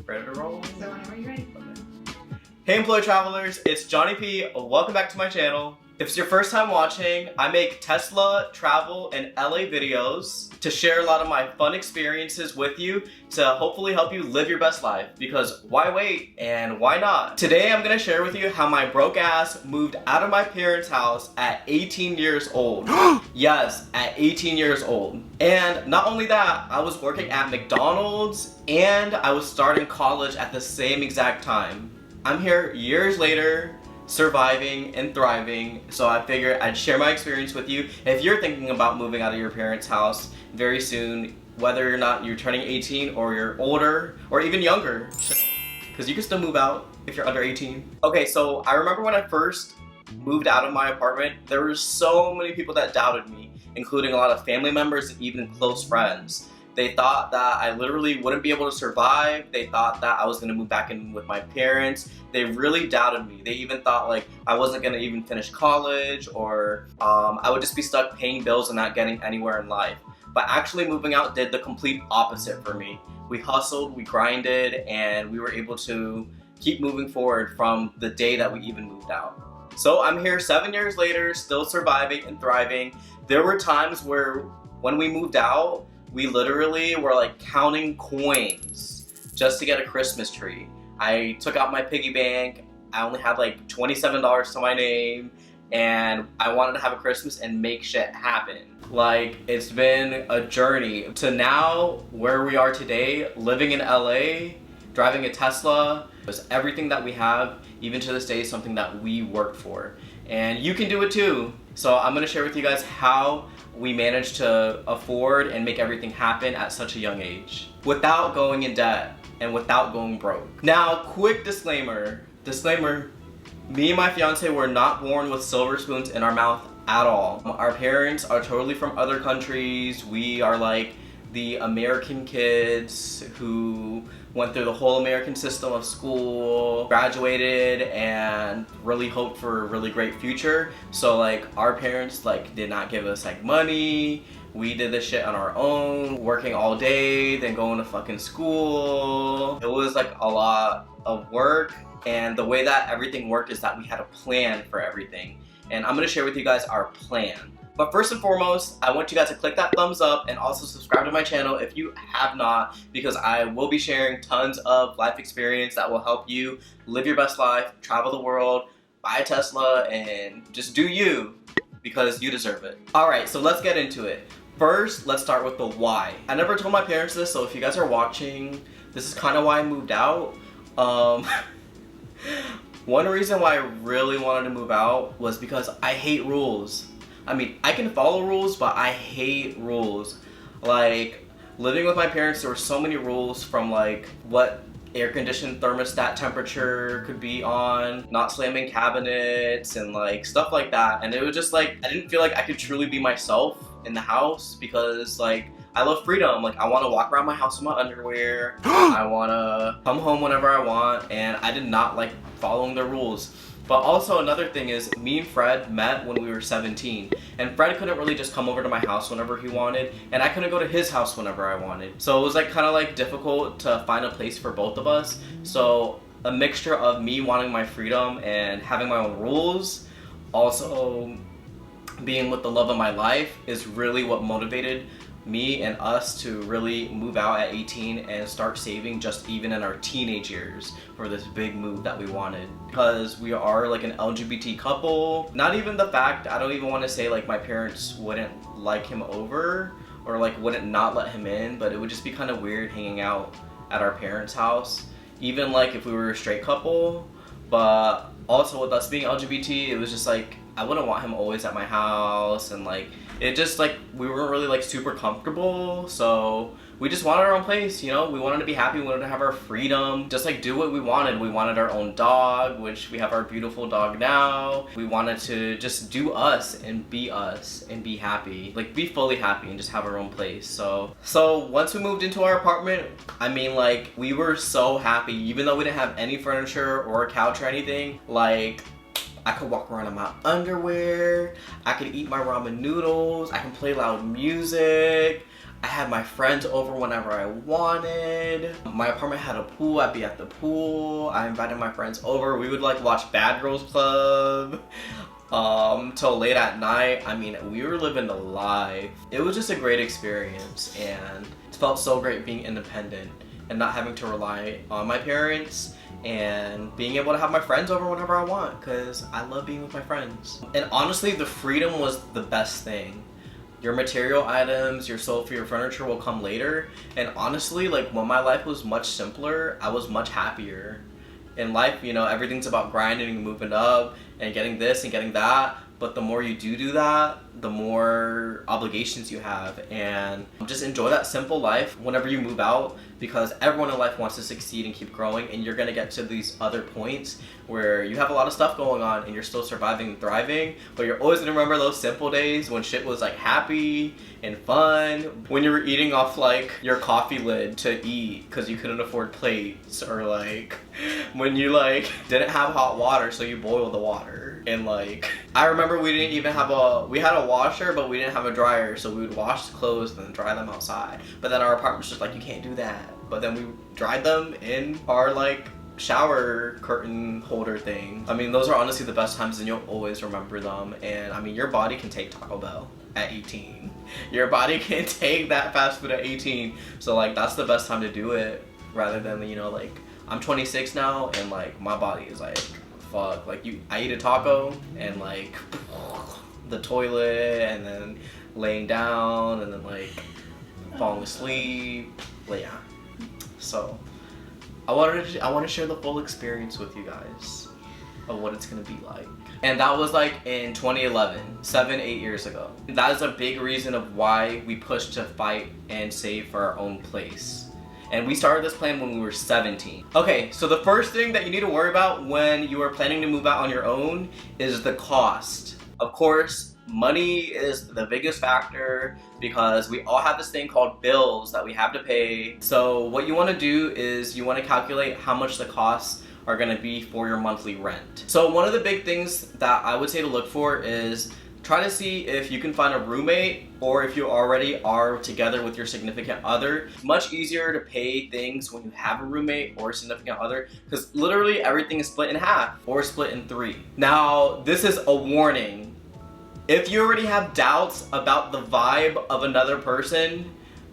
Ready to roll? So whenever you're ready. Hey employee travelers, it's Johnny P. Welcome back to my channel. If it's your first time watching, I make Tesla, travel, and LA videos to share a lot of my fun experiences with you to hopefully help you live your best life, because why wait and why not? Today I'm gonna share with you how my broke ass moved out of my parents' house at 18 years old. Yes, at 18 years old. And not only that, I was working at McDonald's and I was starting college at the same exact time. I'm here years later, surviving and thriving, so I figured I'd share my experience with you. If you're thinking about moving out of your parents' house very soon, whether or not you're turning 18 or you're older or even younger, because you can still move out if you're under 18. Okay, so I remember when I first moved out of my apartment, there were so many people that doubted me, including a lot of family members and even close friends. They thought that I literally wouldn't be able to survive. They thought that I was gonna move back in with my parents. They really doubted me. They even thought like I wasn't gonna even finish college, or I would just be stuck paying bills and not getting anywhere in life. But actually moving out did the complete opposite for me. We hustled, we grinded, and we were able to keep moving forward from the day that we even moved out. So I'm here 7 years later, still surviving and thriving. There were times where when we moved out, we literally were like counting coins just to get a Christmas tree. I took out my piggy bank. I only had like $27 to my name, and I wanted to have a Christmas and make shit happen. Like, it's been a journey to now where we are today, living in LA, driving a Tesla. It's everything that we have, even to this day, is something that we worked for. And you can do it too. So I'm gonna share with you guys how we managed to afford and make everything happen at such a young age without going in debt and without going broke. Now, quick disclaimer, me and my fiance were not born with silver spoons in our mouth at all. Our parents are totally from other countries. We are like the American kids who went through the whole American system of school, graduated, and really hoped for a really great future. So like our parents like did not give us like money. We did this shit on our own, working all day, then going to fucking school. It was like a lot of work, and the way that everything worked is that we had a plan for everything. And I'm gonna share with you guys our plan. But first and foremost, I want you guys to click that thumbs up and also subscribe to my channel if you have not, because I will be sharing tons of life experience that will help you live your best life, travel the world, buy a Tesla, and just do you, because you deserve it. Alright, so let's get into it. First, let's start with the why. I never told my parents this, so if you guys are watching, this is kind of why I moved out. One reason why I really wanted to move out was because I hate rules. I mean, I can follow rules, but I hate rules. Like, living with my parents, there were so many rules, from like what air-conditioned thermostat temperature could be on, not slamming cabinets, and like stuff like that. And it was just like, I didn't feel like I could truly be myself in the house, because like, I love freedom. Like, I want to walk around my house in my underwear. I want to come home whenever I want, and I did not like following the rules. But also another thing is, me and Fred met when we were 17, and Fred couldn't really just come over to my house whenever he wanted, and I couldn't go to his house whenever I wanted. So it was like kind of like difficult to find a place for both of us. So a mixture of me wanting my freedom and having my own rules, also being with the love of my life, is really what motivated me and us to really move out at 18 and start saving just even in our teenage years for this big move that we wanted. Because we are like an LGBT couple. Not even the fact, I don't even want to say like my parents wouldn't like him over or like wouldn't not let him in, but it would just be kind of weird hanging out at our parents' house, even like if we were a straight couple. But also with us being LGBT, it was just like I wouldn't want him always at my house, and like it just like we weren't really like super comfortable. So we just wanted our own place, you know. We wanted to be happy, we wanted to have our freedom, just like do what we wanted. We wanted our own dog, which we have our beautiful dog now. We wanted to just do us and be happy, like be fully happy and just have our own place. So once we moved into our apartment, I mean, like, we were so happy. Even though we didn't have any furniture or a couch or anything, like I could walk around in my underwear, I could eat my ramen noodles, I can play loud music, I had my friends over whenever I wanted. My apartment had a pool. I'd be at the pool. I invited my friends over. We would like watch Bad Girls Club till late at night. I mean, we were living the life. It was just a great experience, and it felt so great being independent and not having to rely on my parents, and being able to have my friends over whenever I want, because I love being with my friends. And honestly, the freedom was the best thing. Your material items, your sofa, your furniture will come later. And honestly, like when my life was much simpler, I was much happier. In life, you know, everything's about grinding and moving up and getting this and getting that. But the more you do that, the more obligations you have. And just enjoy that simple life whenever you move out, because everyone in life wants to succeed and keep growing, and you're gonna get to these other points where you have a lot of stuff going on and you're still surviving and thriving, but you're always gonna remember those simple days when shit was like happy and fun, when you were eating off like your coffee lid to eat because you couldn't afford plates, or like when you like didn't have hot water so you boiled the water. And like I remember we didn't even have we had a washer, but we didn't have a dryer, so we would wash the clothes and then dry them outside. But then our apartment was just like, you can't do that. But then we dried them in our like shower curtain holder thing. I mean, those are honestly the best times, and you'll always remember them. And I mean, your body can take Taco Bell at 18. Your body can take that fast food at 18. So like that's the best time to do it, rather than, you know, like I'm 26 now and like my body is like, fuck, like I eat a taco and like the toilet, and then laying down, and then like falling asleep. But yeah, so I want to share the full experience with you guys of what it's gonna be like. And that was like in 2011, 7-8 years ago. That is a big reason of why we pushed to fight and save for our own place. And we started this plan when we were 17. Okay, so the first thing that you need to worry about when you are planning to move out on your own is the cost. Of course, money is the biggest factor, because we all have this thing called bills that we have to pay. So what you want to do is you want to calculate how much the costs are going to be for your monthly rent. So one of the big things that I would say to look for is try to see if you can find a roommate, or if you already are together with your significant other. Much easier to pay things when you have a roommate or a significant other, because literally everything is split in half or split in 3. Now, this is a warning. If you already have doubts about the vibe of another person,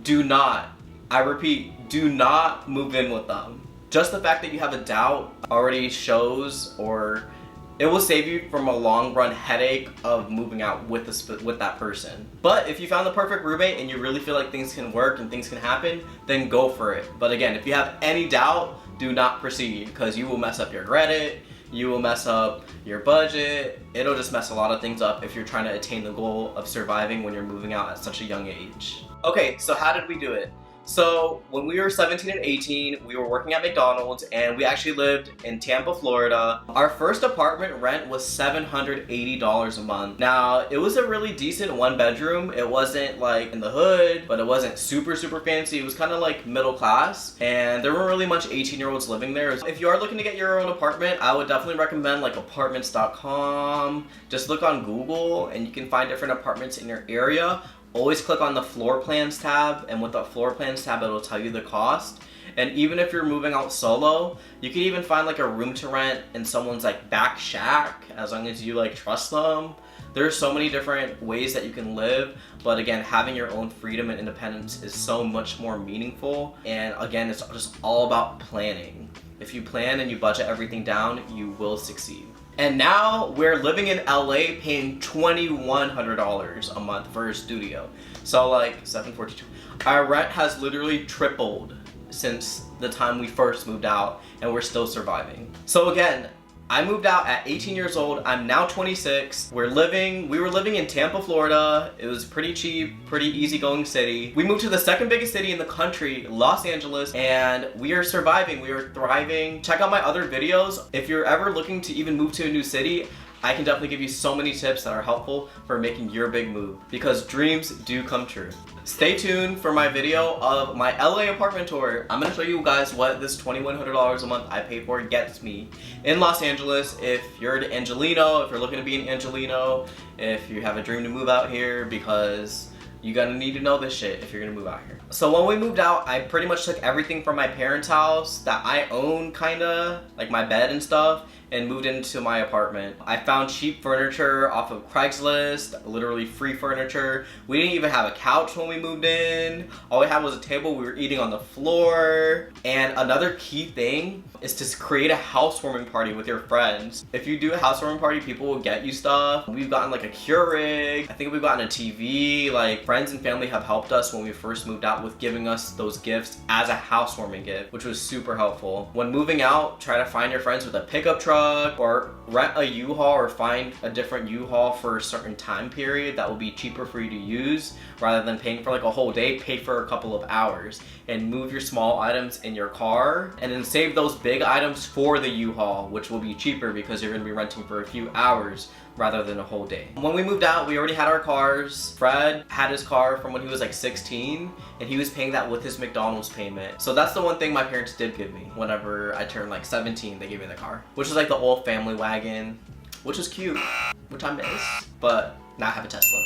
do not, I repeat, do not move in with them. Just the fact that you have a doubt already shows, or it will save you from a long run headache of moving out with that person. But if you found the perfect roommate and you really feel like things can work and things can happen, then go for it. But again, if you have any doubt, do not proceed, because you will mess up your credit, you will mess up your budget. It'll just mess a lot of things up if you're trying to attain the goal of surviving when you're moving out at such a young age. Okay, so how did we do it? So when we were 17 and 18, we were working at McDonald's, and we actually lived in Tampa, Florida. Our first apartment rent was $780 a month. Now, it was a really decent 1-bedroom. It wasn't like in the hood, but it wasn't super fancy. It was kind of like middle class, and there weren't really much 18-year-olds living there. If you are looking to get your own apartment, I would definitely recommend like apartments.com. Just look on Google and you can find different apartments in your area. Always click on the floor plans tab, and with the floor plans tab, it'll tell you the cost. And even if you're moving out solo, you can even find like a room to rent in someone's like back shack, as long as you like trust them. There's so many different ways that you can live, but again, having your own freedom and independence is so much more meaningful. And again, it's just all about planning. If you plan and you budget everything down, you will succeed. And now we're living in LA, paying $2,100 a month for a studio. So like $742. Our rent has literally tripled since the time we first moved out, and we're still surviving. So again, I moved out at 18 years old. I'm now 26. We were living in Tampa, Florida. It was pretty cheap, pretty easygoing city. We moved to the second biggest city in the country, Los Angeles, and we are surviving, we are thriving. Check out my other videos. If you're ever looking to even move to a new city, I can definitely give you so many tips that are helpful for making your big move, because dreams do come true. Stay tuned for my video of my LA apartment tour. I'm gonna show you guys what this $2,100 a month I pay for gets me in Los Angeles. If you're an Angelino, if you're looking to be an Angelino, if you have a dream to move out here because You're gonna need to know this shit if you're gonna move out here. So when we moved out, I pretty much took everything from my parents' house that I own, kinda, like my bed and stuff, and moved into my apartment. I found cheap furniture off of Craigslist, literally free furniture. We didn't even have a couch when we moved in. All we had was a table. We were eating on the floor. And another key thing is to create a housewarming party with your friends. If you do a housewarming party, people will get you stuff. We've gotten like a Keurig. I think we've gotten a TV. Like, friends and family have helped us when we first moved out with giving us those gifts as a housewarming gift, which was super helpful. When moving out, try to find your friends with a pickup truck or rent a U-Haul or find a different U-Haul for a certain time period that will be cheaper for you to use rather than paying for like a whole day. Pay for a couple of hours and move your small items in your car and then save those big items for the U-Haul, which will be cheaper because you're going to be renting for a few hours rather than a whole day. When we moved out, we already had our cars. Fred had his car from when he was like 16 and he was paying that with his McDonald's payment. So that's the one thing my parents did give me. Whenever I turned like 17, they gave me the car, which is like the old family wagon, which is cute, which I miss, but now I have a Tesla.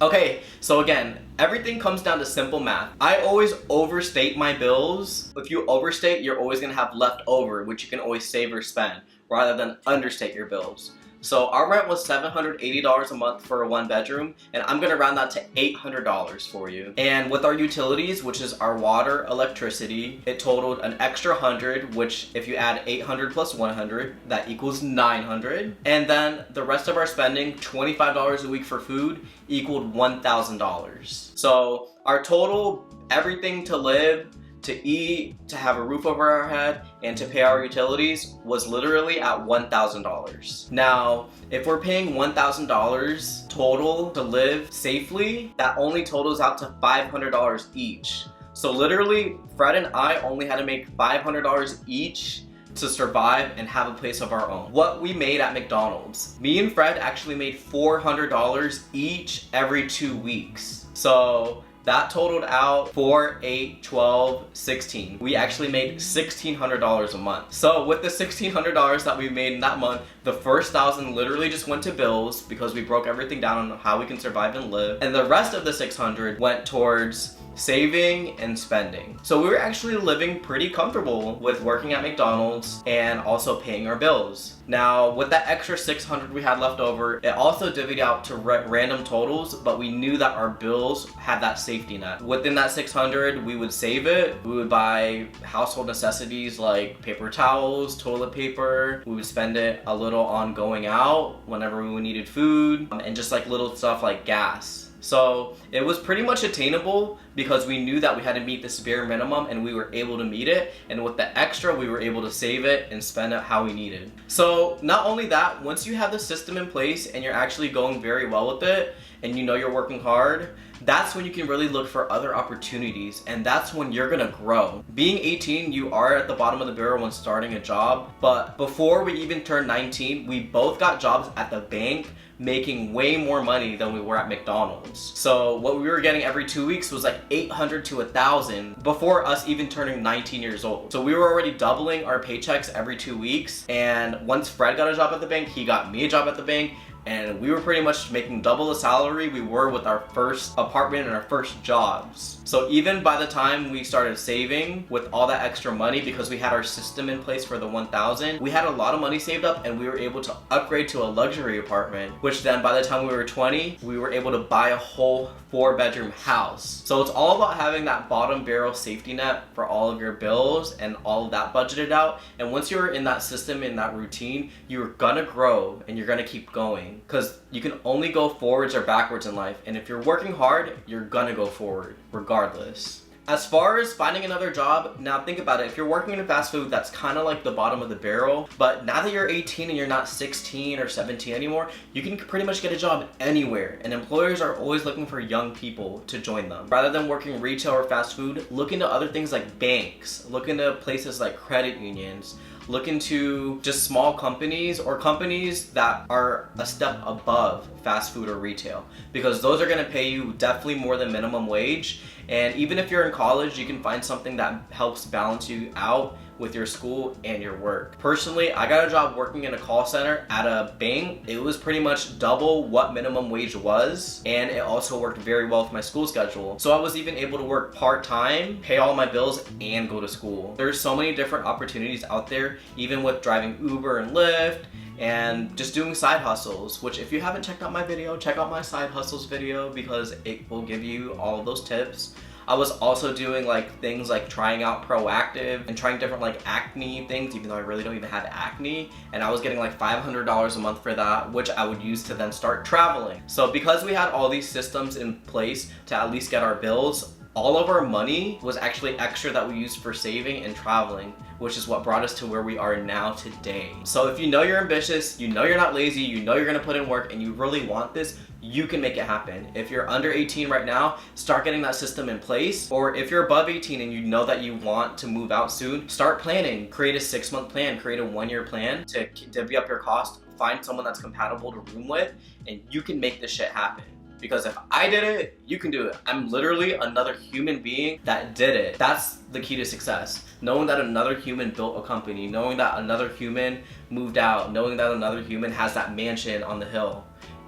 Okay, so again, everything comes down to simple math. I always overstate my bills. If you overstate, you're always gonna have left over, which you can always save or spend, rather than understate your bills. So our rent was $780 a month for a 1-bedroom, and I'm gonna round that to $800 for you. And with our utilities, which is our water, electricity, it totaled an extra 100, which if you add 800 plus 100, that equals 900. And then the rest of our spending, $25 a week for food, equaled $1,000. So our total, everything to live, to eat, to have a roof over our head, and to pay our utilities was literally at $1,000. Now, if we're paying $1,000 total to live safely, that only totals out to $500 each. So literally, Fred and I only had to make $500 each to survive and have a place of our own. What we made at McDonald's, me and Fred actually made $400 each every 2 weeks. So that totaled out 4, 8, 12, 16. We actually made $1,600 a month. So with the $1,600 that we made in that month, the first $1,000 literally just went to bills because we broke everything down on how we can survive and live. And the rest of the $600 went towards saving and spending. So we were actually living pretty comfortable with working at McDonald's and also paying our bills. Now, with that extra $600 we had left over, it also divvied out to random totals, but we knew that our bills had that safety net. Within that $600, we would save it. We would buy household necessities like paper towels, toilet paper. We would spend it a little on going out whenever we needed food, and just like little stuff like gas. So it was pretty much attainable because we knew that we had to meet this bare minimum and we were able to meet it. And with the extra, we were able to save it and spend it how we needed. So not only that, once you have the system in place and you're actually going very well with it and you know you're working hard, that's when you can really look for other opportunities, and that's when you're gonna grow. Being 18, you are at the bottom of the barrel when starting a job, but before we even turned 19, we both got jobs at the bank making way more money than we were at McDonald's. So what we were getting every 2 weeks was like $800 to $1,000 before us even turning 19 years old. So we were already doubling our paychecks every 2 weeks, and once Fred got a job at the bank, he got me a job at the bank, and we were pretty much making double the salary we were with our first apartment and our first jobs. So even by the time we started saving with all that extra money, because we had our system in place for the 1,000, we had a lot of money saved up and we were able to upgrade to a luxury apartment, which then by the time we were 20, we were able to buy a whole 4-bedroom house. So it's all about having that bottom barrel safety net for all of your bills and all of that budgeted out. And once you're in that system, in that routine, you're gonna grow and you're gonna keep going, because you can only go forwards or backwards in life. And if you're working hard, you're gonna go forward regardless. As far as finding another job, now think about it. If you're working in fast food, that's kind of like the bottom of the barrel. But now that you're 18 and you're not 16 or 17 anymore, you can pretty much get a job anywhere. And employers are always looking for young people to join them. Rather than working retail or fast food, look into other things like banks. Look into places like credit unions. Look into just small companies or companies that are a step above fast food or retail, because those are gonna pay you definitely more than minimum wage. And even if you're in college, you can find something that helps balance you out with your school and your work. Personally, I got a job working in a call center at a bank. It was pretty much double what minimum wage was, and it also worked very well with my school schedule. So I was even able to work part-time, pay all my bills, and go to school. There's so many different opportunities out there, even with driving Uber and Lyft, and just doing side hustles, which if you haven't checked out my video, check out my side hustles video because it will give you all of those tips. I was also doing like things like trying out Proactive and trying different like acne things, even though I really don't even have acne, and I was getting like $500 a month for that, which I would use to then start traveling. So because we had all these systems in place to at least get our bills, all of our money was actually extra that we used for saving and traveling, which is what brought us to where we are now today. So if you know you're ambitious, you know you're not lazy, you know you're gonna put in work, and you really want this, you can make it happen. If you're under 18 right now, start getting that system in place. Or if you're above 18 and you know that you want to move out soon, start planning. Create a 6-month plan, create a 1-year plan to divvy up your cost, find someone that's compatible to room with, and you can make this shit happen. Because if I did it, you can do it. I'm literally another human being that did it. That's the key to success. Knowing that another human built a company, knowing that another human moved out, knowing that another human has that mansion on the hill,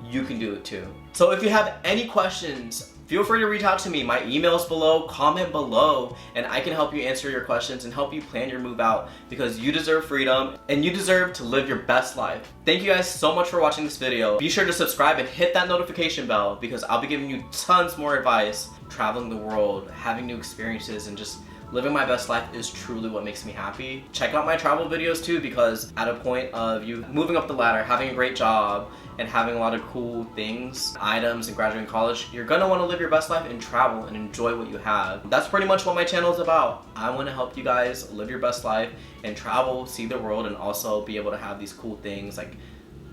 you can do it too. So if you have any questions, feel free to reach out to me. My email's below, comment below, and I can help you answer your questions and help you plan your move out, because you deserve freedom and you deserve to live your best life. Thank you guys so much for watching this video. Be sure to subscribe and hit that notification bell because I'll be giving you tons more advice. Traveling the world, having new experiences, and just living my best life is truly what makes me happy. Check out my travel videos too, because at a point of you moving up the ladder, having a great job, and having a lot of cool things, items, and graduating college, you're gonna wanna live your best life and travel and enjoy what you have. That's pretty much what my channel is about. I wanna help you guys live your best life and travel, see the world, and also be able to have these cool things like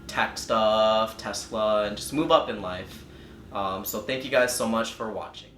tech stuff, Tesla, and just move up in life. So thank you guys so much for watching.